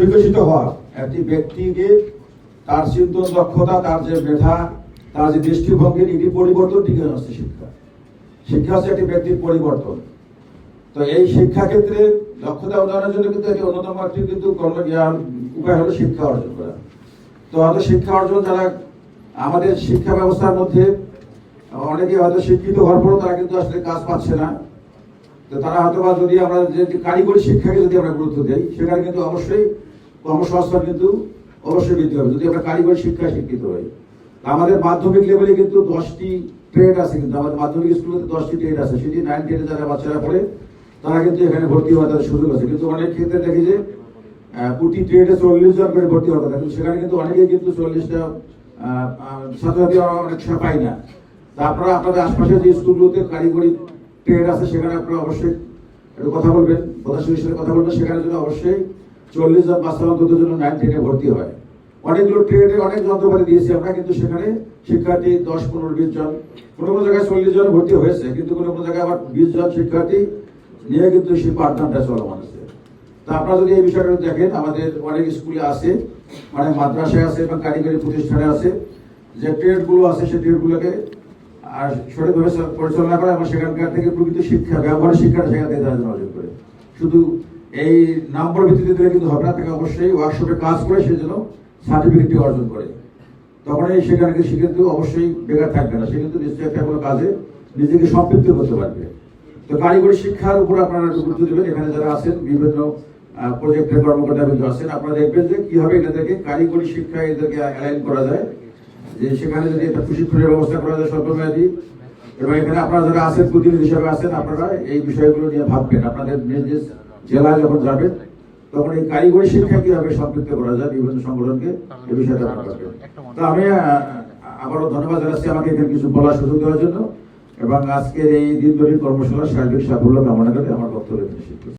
বিকশিত হওয়া একটি ব্যক্তিকে তার চিন্তন দক্ষতা, তার যে মেধা, তার যে দৃষ্টিভঙ্গির এটি পরিবর্তন টিকে হচ্ছে শিক্ষা। শিক্ষা হচ্ছে একটি ব্যক্তির পরিবর্তন। তো এই শিক্ষা ক্ষেত্রে দক্ষতা অর্জনের জন্য কিন্তু একটি অন্যতম একটি কিন্তু উপায় হলো শিক্ষা অর্জন করা। তো হয়তো শিক্ষা অর্জন যারা আমাদের শিক্ষা ব্যবস্থার মধ্যে অনেকে হয়তো শিক্ষিত হওয়ার পরও তারা কিন্তু আসলে কাজ পাচ্ছে না। তো তারা হয়তো বা যদি আমরা যে কারিগরি শিক্ষাকে যদি আমরা গুরুত্ব দিই, সেখানে কিন্তু অবশ্যই কর্মসংস্থান কিন্তু অবশ্যই বৃদ্ধি হবে যদি আমরা কারিগরি শিক্ষায় শিক্ষিত হই। আমাদের মাধ্যমিক লেভেলে কিন্তু 10টি ট্রেড আছে, কিন্তু আমাদের মাধ্যমিক স্কুলে 10টি ট্রেড আছে। সেটি 9 10 যারা বাচ্চারা পড়ে তারা কিন্তু এখানে ভর্তি হওয়ার তাদের সুযোগ আছে। কিন্তু অনেক ক্ষেত্রে দেখি যে প্রতি ট্রেডে 40 জন করে ভর্তি হওয়ার কথা, কিন্তু সেখানে কিন্তু অনেকেই কিন্তু 40টা ছাত্রছাত্রী অনেক সময় পাই না। তা আপনারা আপনাদের আশপাশে যে স্কুলগুলোতে কারিগরি ট্রেড আছে সেখানে আপনারা অবশ্যই একটু কথা বলবেন, প্রধানমন্ত্রীর সাথে কথা বলবেন। সেখানে যদি অবশ্যই 40 জন বাচ্চা অন্তত জন্য 9 10 ভর্তি হয়। অনেকগুলো ট্রেডে অনেক যন্ত্রপাতি দিয়েছি আমরা, কিন্তু সেখানে শিক্ষার্থী 10 15 20 জন, কোনো কোনো জায়গায় 40 জন ভর্তি হয়েছে, কিন্তু কোনো কোনো জায়গায় আবার 20 জন শিক্ষার্থী নিয়ে কিন্তু সেই পাঠদানটা চলমান আছে। তা আপনারা যদি এই বিষয়টা দেখেন, আমাদের অনেক স্কুলে আছে, অনেক মাদ্রাসায় আছে এবং কারিগরি প্রতিষ্ঠানে আছে, যে ট্রেডগুলো আছে সেই ট্রেডগুলোকে আর সঠিকভাবে পরিচালনা করে এবং সেখানকার থেকে প্রকৃত শিক্ষা, ব্যবহারিক শিক্ষাটা সেখান থেকে তারা অর্জন করে। শুধু এই নম্বর ভিত্তিতে দিলে কিন্তু হবে না, তাকে অবশ্যই ওয়ার্কশপে কাজ করে সে যেন সার্টিফিকেটটি অর্জন করে। তখন এই সেখানে সে কিন্তু অবশ্যই বেকার থাকবে না, সে কিন্তু নিশ্চয়ই একটা কোনো কাজে নিজেকে সম্পৃক্ত করতে পারবে। তো কারিগরি শিক্ষার উপর আপনারা গুরুত্ব দেবেন। এখানে যারা আছেন বিভিন্ন প্রজেক্টের কর্মকর্তা কিন্তু আছেন, আপনারা দেখবেন যে কিভাবে এদেরকে কারিগরি শিক্ষায় এদেরকে অ্যালাইন করা যায়, যে সেখানে যদি একটা প্রশিক্ষণের ব্যবস্থা করা যায় স্বল্পমেয়াদী। এবং এখানে আপনারা যারা আছেন প্রতিনিধি হিসাবে আছেন, আপনারা এই বিষয়গুলো নিয়ে ভাববেন। আপনাদের নিজ নিজ জেলায় যখন যাবেন তখন এই কারিগরি শিক্ষা কিভাবে সম্পৃক্ত করা যায় বিভিন্ন সংগঠনকে, এই বিষয়টা ভাববেন। তো আমি আবারও ধন্যবাদ জানাচ্ছি আমাকে এখানে কিছু বলার সুযোগ দেওয়ার জন্য, এবং আজকের এই দিনব্যাপী কর্মশালা সার্বিক সাফল্য কামনা করে আমার বক্তব্য শেষ করছি।